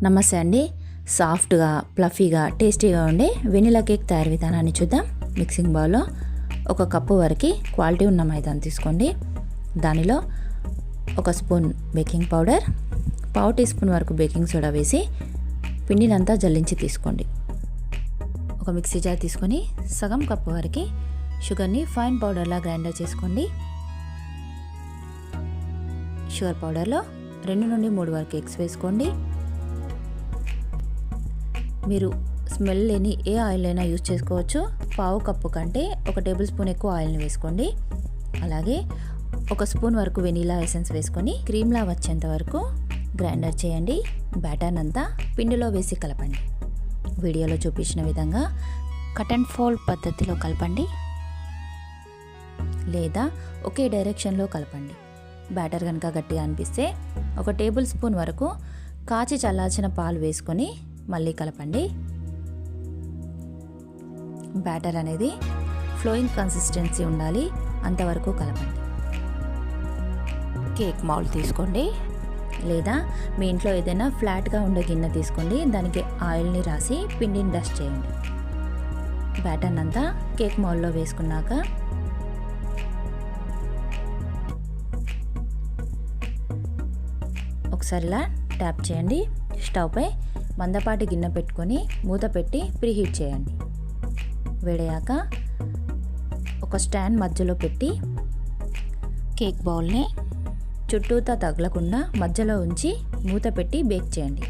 నమస్తే అండి. సాఫ్ట్గా ప్లఫీగా టేస్టీగా ఉండే వెనిలా కేక్ తయారు విధానాన్ని చూద్దాం. మిక్సింగ్ బౌల్లో 1 కప్పు వరకు క్వాలిటీ ఉన్న మైదాను తీసుకోండి. దానిలో 1 spoon baking powder, 1/2 teaspoon వరకు బేకింగ్ సోడా వేసి పిండినంతా జల్లించి తీసుకోండి. ఒక మిక్సీ జార్ తీసుకొని సగం కప్పు వరకు షుగర్ని ఫైన్ పౌడర్లా గ్రైండర్ చేసుకోండి. షుగర్ పౌడర్లో 2 నుండి 3 వరకు ఎగ్స్ వేసుకోండి. మీరు స్మెల్ లేని ఏ ఆయిల్ అయినా యూజ్ చేసుకోవచ్చు. 1/2 కప్పు కంటే 1 టేబుల్ స్పూన్ ఎక్కువ ఆయిల్ని వేసుకోండి. అలాగే 1 స్పూన్ వరకు వెనీలా ఎసెన్స్ వేసుకొని క్రీమ్లా వచ్చేంత వరకు గ్రైండర్ చేయండి. బ్యాటర్ అంతా పిండిలో వేసి కలపండి. వీడియోలో చూపించిన విధంగా కట్ అండ్ ఫోల్డ్ పద్ధతిలో కలపండి లేదా ఒకే డైరెక్షన్లో కలపండి. బ్యాటర్ కనుక గట్టిగా అనిపిస్తే 1 టేబుల్ స్పూన్ వరకు కాచి చల్లార్చిన పాలు వేసుకొని మళ్ళీ కలపండి. బ్యాటర్ అనేది ఫ్లోయింగ్ కన్సిస్టెన్సీ ఉండాలి, అంతవరకు కలపండి. కేక్ మౌల్డ్ తీసుకోండి లేదా మీ ఇంట్లో ఏదైనా ఫ్లాట్గా ఉండే గిన్నె తీసుకోండి. దానికి ఆయిల్ని రాసి పిండిని డస్ట్ చేయండి. బ్యాటర్ అంతా కేక్ మౌల్డ్లో వేసుకున్నాక ఒకసారి ఇలా ట్యాప్ చేయండి. స్టవ్పై మందపాటి గిన్నె పెట్టుకొని మూత పెట్టి ప్రీహీట్ చేయండి. వేడయ్యాక ఒక స్టాండ్ మధ్యలో పెట్టి కేక్ బౌల్ని చుట్టూతా తగలకుండా మధ్యలో ఉంచి మూత పెట్టి బేక్ చేయండి.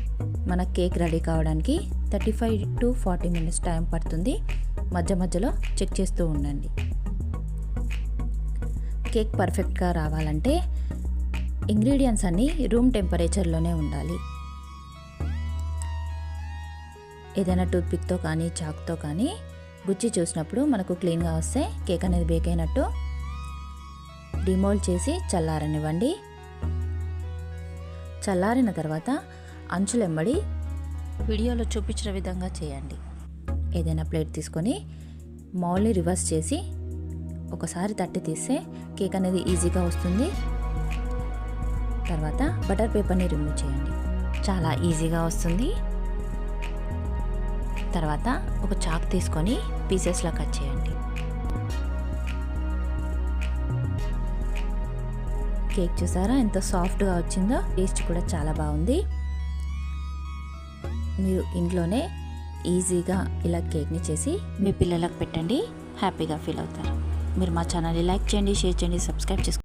మన కేక్ రెడీ కావడానికి 35 to 40 మినిట్స్ టైం పడుతుంది. మధ్య మధ్యలో చెక్ చేస్తూ ఉండండి. కేక్ పర్ఫెక్ట్గా రావాలంటే ఇంగ్రీడియంట్స్ అన్నీ రూమ్ టెంపరేచర్లోనే ఉండాలి. ఏదైనా టూత్పిక్తో కానీ చాక్తో కానీ గుచ్చి చూసినప్పుడు మనకు క్లీన్గా వస్తే కేక్ అనేది బేక్ అయినట్టు. డిమోల్డ్ చేసి చల్లారనివ్వండి. చల్లారిన తర్వాత అంచులెమ్మడి వీడియోలో చూపించిన విధంగా చేయండి. ఏదైనా ప్లేట్ తీసుకొని మౌల్డ్ని రివర్స్ చేసి ఒకసారి తట్టి తీస్తే కేక్ అనేది ఈజీగా వస్తుంది. తర్వాత బటర్ పేపర్ని రిమూవ్ చేయండి. చాలా ఈజీగా వస్తుంది. తర్వాత ఒక చాక్ తీసుకొని పీసెస్లా కట్ చేయండి. కేక్ చూసారా ఎంత సాఫ్ట్గా వచ్చిందో. టేస్ట్ కూడా చాలా బాగుంది. మీరు ఇంట్లోనే ఈజీగా ఇలా కేక్ని చేసి మీ పిల్లలకు పెట్టండి, హ్యాపీగా ఫీల్ అవుతారు. మీరు మా ఛానల్ని లైక్ చేయండి, షేర్ చేయండి, సబ్స్క్రైబ్ చేసుకోండి.